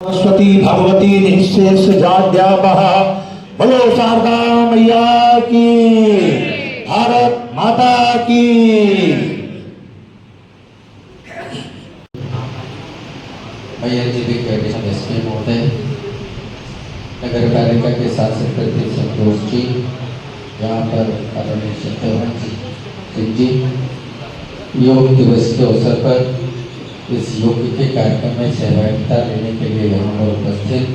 सरस्वती भगवती निःशेष जाड्यापः बोलो शारदा मैया की, भारत माता की। मैयर जी भी कैबिनेट एसपी महोदय, नगर पालिका के शासक प्रति संतोष जी, यहाँ पर आदरणीय सत्यवान सिंह जी, योग दिवस के अवसर पर इस योग के कार्यक्रम में सहभागिता लेने के लिए यहाँ पर उपस्थित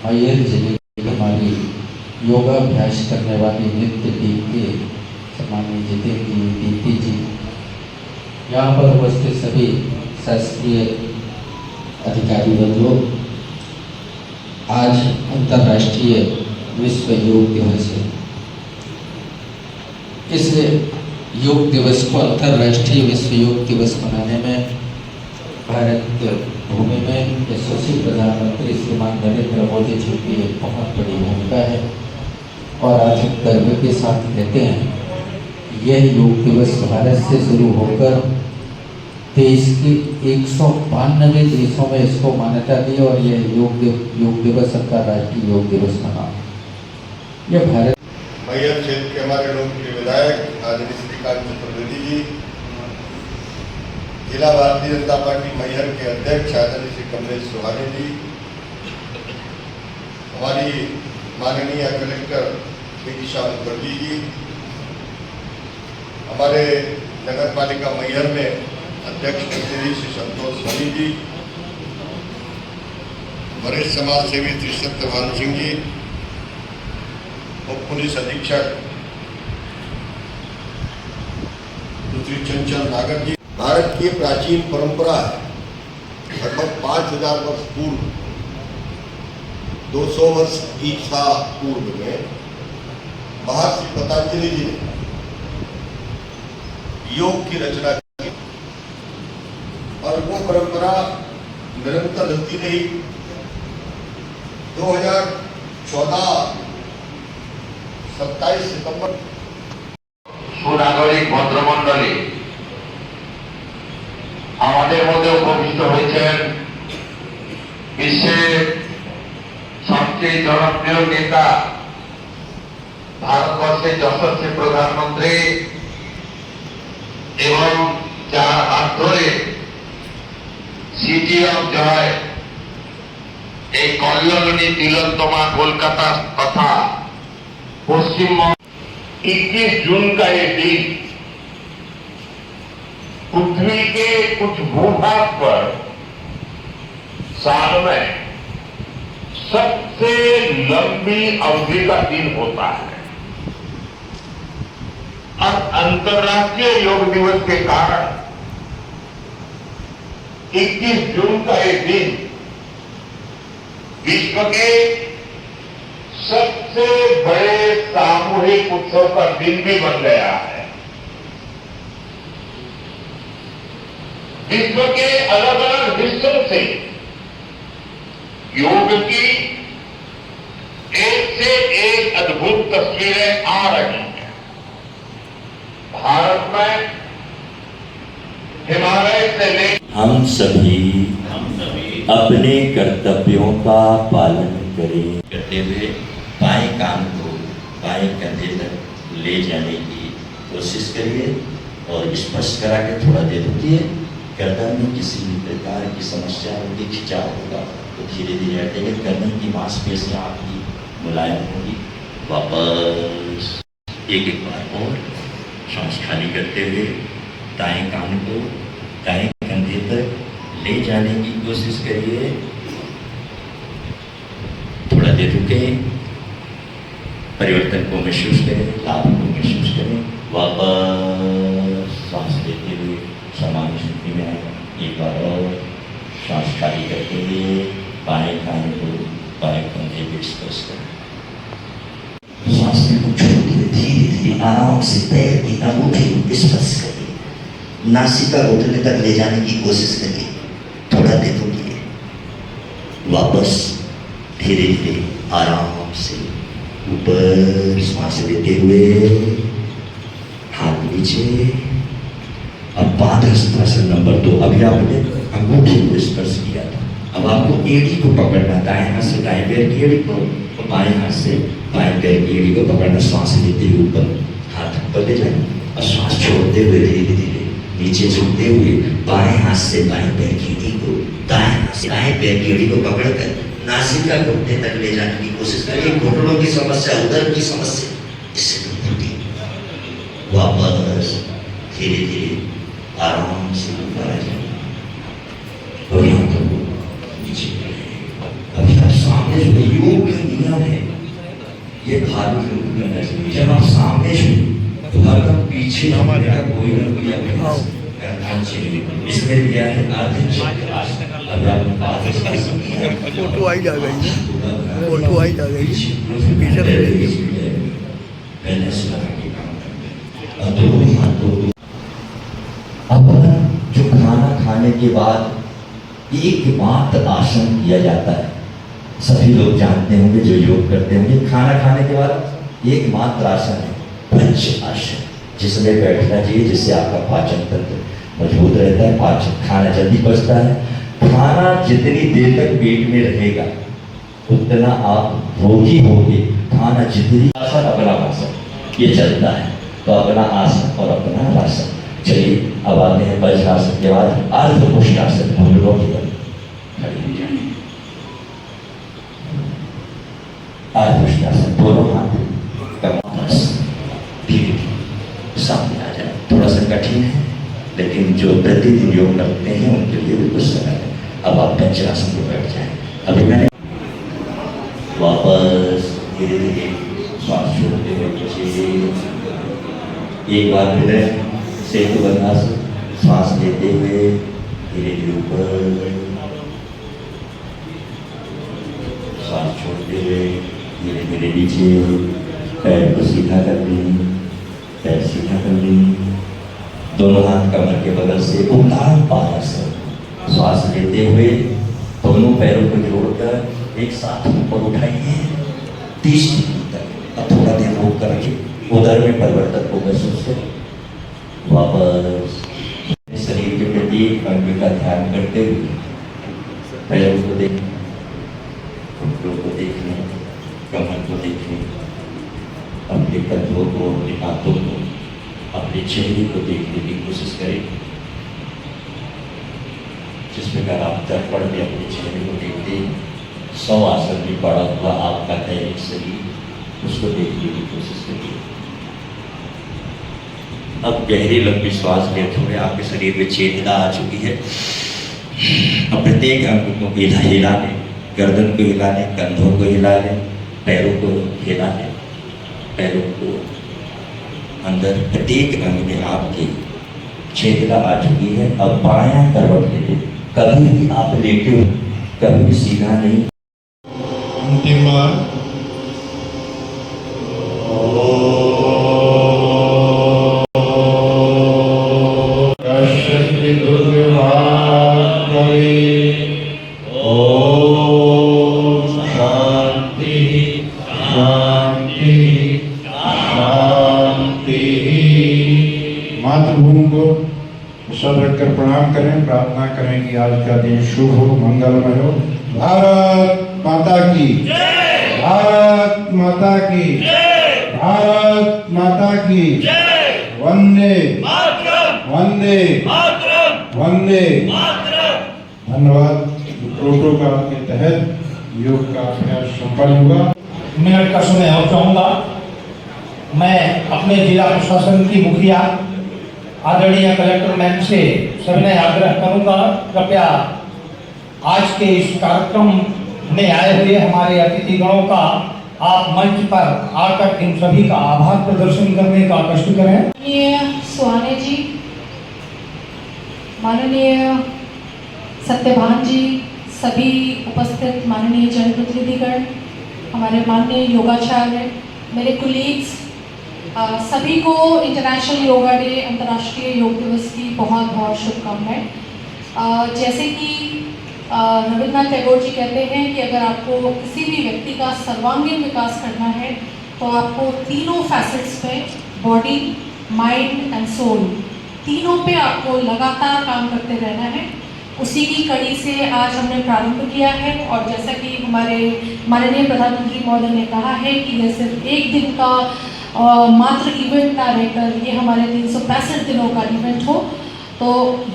मैयर जिले की हमारी योगाभ्यास करने वाली नृत्य टीम के सम्माननीय जितेंद्र जी, दीप्ति जी, यहाँ पर उपस्थित सभी शासकीय अधिकारी बंधुओं, आज अंतर्राष्ट्रीय विश्व योग दिवस है। इस योग दिवस को अंतर्राष्ट्रीय विश्व योग दिवस मनाने में भारत भूमि में यशस्वी प्रधानमंत्री श्रीमान नरेंद्र मोदी जी की एक बहुत बड़ी भूमिका है और आज हम गर्व के साथ कहते हैं यह योग दिवस भारत से शुरू होकर देश के 192 देशों में इसको मान्यता दी और यह योग दिवस अंतर्राष्ट्रीय योग दिवस मना। यह भारत मैयर क्षेत्र के हमारे लोकप्रिय विधायक आदरणीय श्रीकांत चतुर्वेदी जी, जिला भारतीय जनता पार्टी मैहर के अध्यक्ष आदरणीय श्री कमलेश सुहाने जी, हमारी माननीय कलेक्टर श्री ईशा मुखर्जी जी, हमारे नगर पालिका मैहर में अध्यक्ष मंत्री श्री संतोष स्वामी जी, वरिष्ठ समाज सेवी श्री सत्यवान सिंह जी, उप पुलिस अधीक्षक श्री चंचल नागर जी। भारत की प्राचीन परंपरा है, लगभग 5000 वर्ष पूर्व, 200 वर्ष ईसा पूर्व में महर्षि पतंजलि जी ने योग की रचना की और वो परंपरा निरंतर चलती रही। 2014 27 सितंबर সুনাগরিক ভদ্রমণ্ডলী আমাদের মধ্যে উপবিষ্ট হয়েছেন বিশ্বের সবচেয়ে জনপ্রিয় নেতা, ভারতবর্ষের যশস্বী প্রধানমন্ত্রী এবং যার হাত ধরে সিটি অফ জয় এই কল্যাণী তিলোত্তমা কলকাতা তথা পশ্চিমবঙ্গ 21 जून का ये दिन पृथ्वी के कुछ भूभाग पर साल में सबसे लंबी अवधि का दिन होता है और अंतर्राष्ट्रीय योग दिवस के कारण 21 जून का ये दिन विश्व के सबसे बड़े सामूहिक उत्सव का दिन भी बन गया है। विश्व के अलग अलग हिस्सों से योग की एक से एक अद्भुत तस्वीरें आ रही हैं। भारत में हिमालय से लेकर हम सभी अपने कर्तव्यों का पालन करें करते हुए बाएं कान को बाएं कंधे तक ले जाने की कोशिश करिए और स्पर्श करा के थोड़ा देर रुकिए। गर्दन में किसी भी प्रकार की समस्या होगी, खिंचाव होगा तो धीरे धीरे हटेंगे। गर्दन की मांसपेशियां आपकी मुलायम होगी। वापस एक बार और सांस खाली करते हुए दाएं कान को दाएं कंधे तक ले जाने की कोशिश करिए। थोड़ा देर रुके, परिवर्तन को महसूस करें, लाभ को महसूस करें। वापस सांस लेते हुए सामान्य स्थिति में आए। एक बार और सांस खाली करते हुए बाएं कान को बाएं कंधे पे स्पर्श करें। सांस को छोड़िए, धीरे धीरे आराम से पैर की अंगूठे को स्पर्श करिए। नासिका घुटने तक ले जाने की कोशिश करिए। थोड़ा देर रुकिए। वापस धीरे धीरे आराम से ऊपर सांस लेते हुए हाथ नीचे। अब पादहस्तासन नंबर 2। अभी आपने अंगूठे को स्पर्श किया था, अब आपको एड़ी को पकड़ना, दाएं हाथ से दाएं पैर की एड़ी को और बाएं हाथ से बाएं पैर की एड़ी को पकड़ना। श्वास लेते हुए ऊपर, हाथ ऊपर ले जाए और श्वास छोड़ते हुए धीरे धीरे नीचे झुकते हुए बाएं हाथ से बाएं पैर की एड़ी को, दाएं हाथ से दाएं पैर की एड़ी को पकड़कर नासिका घुटने तक ले जाने की कोशिश करिए। घुटनों की समस्या, उदर की समस्या इससे दूर होती। वापस धीरे धीरे आराम से ऊपर आ जाए और यहाँ पर नीचे। अभी आप सामने जो योग का नियम है, ये भालू योग करना चाहिए। जब आप सामने जो तो हरकत पीछे हमारे का कोई ना कोई अभ्यास करना चाहिए। इसमें दिया है आधे चक्र आसन। अब आप आधे चक्र फोटो आई जा गई है, फोटो आई जा गई है। पहले से लगा के काम करते हैं। अब दोनों हाथों अब जो खाना खाने के बाद एकमात्र आसन किया जाता है, सभी लोग जानते होंगे जो योग करते होंगे, खाना खाने के बाद एकमात्र आसन है पंच आसन, जिसमें बैठना चाहिए, जिससे आपका पाचन तंत्र मजबूत रहता है, पाचन खाना जल्दी पचता है। खाना जितनी देर तक पेट में रहेगा उतना आप रोगी होंगे। खाना जितनी आसन अपना आसन ये चलता है, तो अपना आसन और अपना आसन। चलिए अब आते हैं वज्रासन के बाद अर्धपुष्टासन। हम लोगों की खड़े हो जाए, अर्धपुष्टासन, दोनों हाथ कमर धीरे सामने आ जाए। थोड़ा सा कठिन है लेकिन जो प्रतिदिन योग करते हैं उनके लिए बिल्कुल सरल है। अब आप पंचरासन को बैठ जाए। अभी मैंने वापस धीरे धीरे श्वास छोड़ते हुए पीछे एक बार फिर सेतु बंधासन, श्वास लेते हुए धीरे धीरे ऊपर, श्वास छोड़ते हुए धीरे धीरे नीचे। पैर को सीधा कर लें, पैर सीधा कर लें, दोनों हाथ कमर के बगल से उतार पादासन। श्वास लेते हुए दोनों पैरों को जोड़कर एक साथ ऊपर उठाइए 30 डिग्री तक। अब थोड़ा देर रोक करके उधर में परिवर्तन को महसूस करें। वापस शरीर के प्रत्येक अंग का ध्यान करते हुए पैरों को देखें, घुटनों को देखें, कमर को देखें, अपने कंधों को, अपने हाथों को, अपने चेहरे को देखने की कोशिश करें। जिस प्रकार आप दर्पण में अपने चेहरे को देखते हैं, 100 आसन में पड़ा हुआ आपका दैनिक शरीर, उसको देखने की कोशिश करिए। अब गहरी लंबी श्वास लेते हुए आपके शरीर में चेतना आ चुकी है। अब प्रत्येक अंग को हिला लें, गर्दन को हिला लें, कंधों को हिला लें, पैरों को हिला लें, पैरों को अंदर प्रत्येक अंग में आपकी चेतना आ चुकी है। अब बायां करवट ले लें। कभी भी आप लेटे हो, कभी भी सीधा नहीं। अंतिम बार मातृभूमि को सर रखकर प्रणाम करें, प्रार्थना करें कि आज का दिन शुभ हो, मंगलमय हो। भारत माता की जय, भारत माता की जय, भारत माता की जय। वंदे मातरम, वंदे मातरम, वंदे मातरम। धन्यवाद। प्रोटोकॉल के तहत योग का अभ्यास संपन्न हुआ। मिनट का समय और चाहूँगा। मैं अपने जिला प्रशासन की मुखिया आदरणीय कलेक्टर मैम से सविनय आग्रह करूंगा, कृपया आज के इस कार्यक्रम में आए हुए हमारे अतिथिगणों का आप मंच पर आकर इन सभी का आभार प्रदर्शन करने का कष्ट करें। माननीय सुहाने जी, माननीय सत्यभान जी, सभी उपस्थित माननीय जनप्रतिनिधिगण, हमारे माननीय योगाचार्य, मेरे कुलीग्स, सभी को इंटरनेशनल योगा डे, अंतर्राष्ट्रीय योग दिवस की बहुत बहुत शुभकामनाएं। जैसे कि रविन्द्रनाथ टैगोर जी कहते हैं कि अगर आपको किसी भी व्यक्ति का सर्वांगीण विकास करना है तो आपको तीनों फैसेट्स में, बॉडी, माइंड एंड सोल, तीनों पे आपको लगातार काम करते रहना है। उसी की कड़ी से आज हमने प्रारंभ किया है। और जैसा कि हमारे माननीय प्रधानमंत्री महोदय ने कहा है कि यह सिर्फ एक दिन का मात्र इवेंट ना रहकर ये हमारे 365 दिनों का इवेंट हो। तो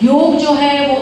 योग जो है वो